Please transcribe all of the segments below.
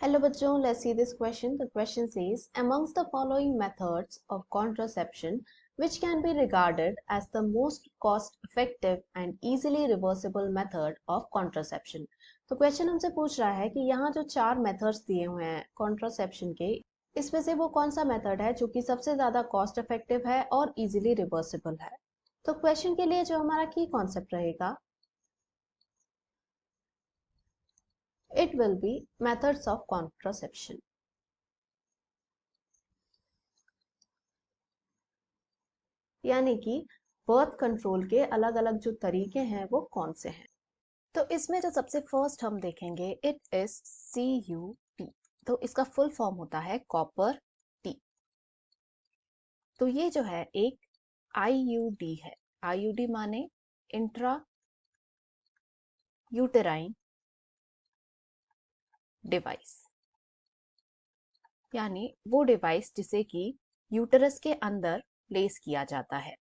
Hello bachcho, let's see this question. The question says, amongst the following methods of contraception, which can be regarded as the most cost effective and easily reversible method of contraception? तो question हमसे पूछ रहा है कि यहाँ जो चार methods दिए हुए हैं कॉन्ट्रासेप्शन के, इसमें से वो कौन सा मेथड है जो कि सबसे ज्यादा कॉस्ट इफेक्टिव है और इजीली रिवर्सिबल है। तो क्वेश्चन के लिए जो हमारा की कॉन्सेप्ट रहेगा, it will be methods of contraception. यानी कि बर्थ कंट्रोल के अलग अलग जो तरीके हैं वो कौन से हैं। तो इसमें जो सबसे फर्स्ट हम देखेंगे, इट इज CUT। तो इसका फुल फॉर्म होता है कॉपर टी। तो ये जो है एक IUD है। IUD माने इंट्रा यूटेराइन डिवाइस, यानी वो डिवाइस जिसे कि यूटरस के अंदर प्लेस किया जाता है।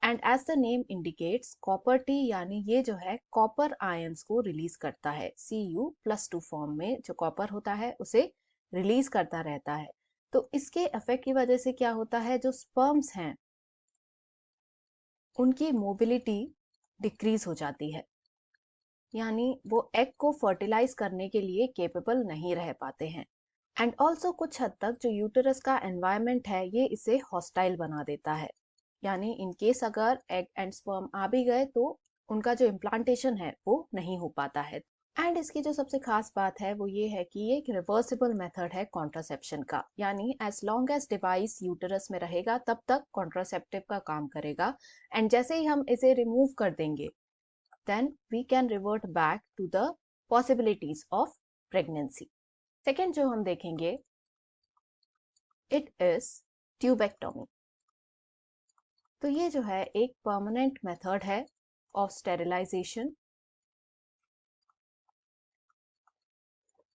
And as the name indicates, copper T यानी ये जो है कॉपर आयंस को रिलीज करता है। Cu+2 फॉर्म में जो कॉपर होता है उसे रिलीज करता रहता है। तो इसके इफेक्ट की वजह से क्या होता है, जो स्पर्म्स हैं उनकी मोबिलिटी डिक्रीज हो जाती है, यानी वो एग को फर्टिलाइज करने के लिए केपेबल नहीं रह पाते हैं। एंड ऑल्सो कुछ हद तक जो यूटरस का एनवायरमेंट है ये इसे हॉस्टाइल बना देता है, यानी इन केस अगर एग एंड स्पर्म आ भी गए तो उनका जो इम्प्लांटेशन है वो नहीं हो पाता है। एंड इसकी जो सबसे खास बात है वो ये है कि ये एक रिवर्सिबल मेथड है कॉन्ट्रासेप्शन का, यानी as long as device uterus में रहेगा तब तक कॉन्ट्रासेप्टिव का काम करेगा। एंड जैसे ही हम इसे रिमूव कर देंगे then we can revert back to the possibilities of pregnancy. Second जो हम देखेंगे, इट इज ट्यूबेक्टोमी। तो ये जो है एक परमानेंट मेथड है ऑफ स्टेरिलाइजेशन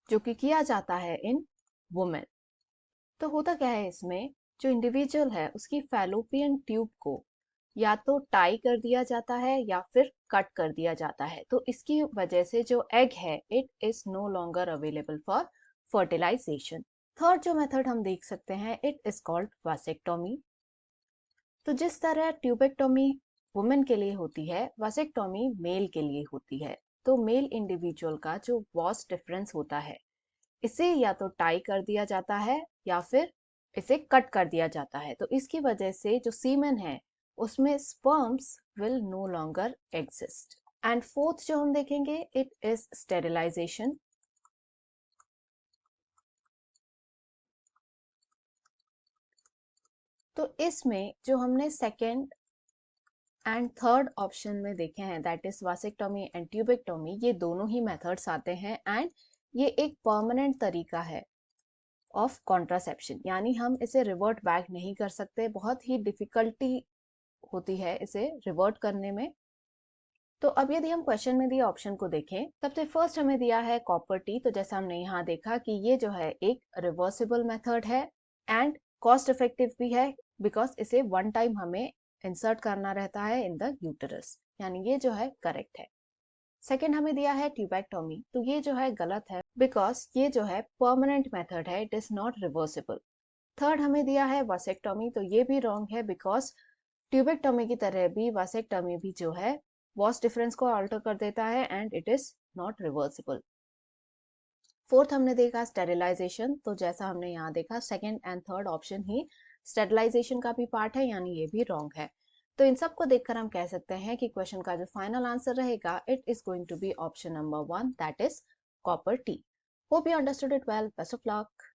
जो कि किया जाता है इन वुमेन। तो होता क्या है इसमें, जो इंडिविजुअल है उसकी फैलोपियन ट्यूब को या तो टाई कर दिया जाता है या फिर कट कर दिया जाता है। तो इसकी वजह से जो एग है it is no longer available for fertilization. Third जो मेथड हम देख सकते हैं, इट इज कॉल्ड वासेक्टोमी। तो जिस तरह ट्यूबेक्टोमी वुमेन के लिए होती है, वासेक्टोमी मेल के लिए होती है। तो मेल इंडिविजुअल का जो वॉस डिफरेंस होता है इसे या तो टाई कर दिया जाता है या फिर इसे कट कर दिया जाता है। तो इसकी वजह से जो सीमेन है उसमें sperms will no longer exist. And fourth जो हम देखेंगे, इट इज स्टेरिलाइजेशन। तो इसमें जो हमने सेकेंड एंड थर्ड ऑप्शन में देखे हैं, that is vasectomy and tubectomy, ये दोनों ही मेथड्स आते हैं एंड ये एक परमानेंट तरीका है ऑफ कॉन्ट्रासेप्शन, यानी हम इसे रिवर्ट बैक नहीं कर सकते, बहुत ही डिफिकल्टी होती है इसे रिवर्ट करने में। तो अब यदि हम क्वेश्चन में दिए ऑप्शन को देखें, सबसे फर्स्ट हमें दिया है कॉपर टी। तो जैसा हमने यहाँ देखा कि ये जो है एक रिवर्सिबल मेथड है एंड कॉस्ट इफेक्टिव भी है, बिकॉज इसे वन टाइम हमें इंसर्ट करना रहता है इन द यूटरस, यानी ये जो है करेक्ट है। सेकेंड हमें दिया है ट्यूबेक्टोमी। तो ये जो है गलत है, बिकॉज ये जो है परमानेंट मेथड है, it is not reversible. Third हमें दिया है वासेक्टोमी। तो ये भी रॉन्ग है, बिकॉज ट्यूबेक्टोमी की तरह भी वासेक्टोमी भी जो है वॉस डिफरेंस को अल्टर कर देता है and it is not reversible. Fourth हमने देखा स्टेरिलाइजेशन। तो जैसा हमने यहाँ देखा सेकेंड एंड थर्ड ऑप्शन ही स्टेरिलाइजेशन का भी पार्ट है, यानी ये भी रॉन्ग है। तो इन सबको देखकर हम कह सकते हैं कि क्वेश्चन का जो फाइनल आंसर रहेगा, it is going to be option number 1, that is copper T. Hope you understood it well. Best of luck.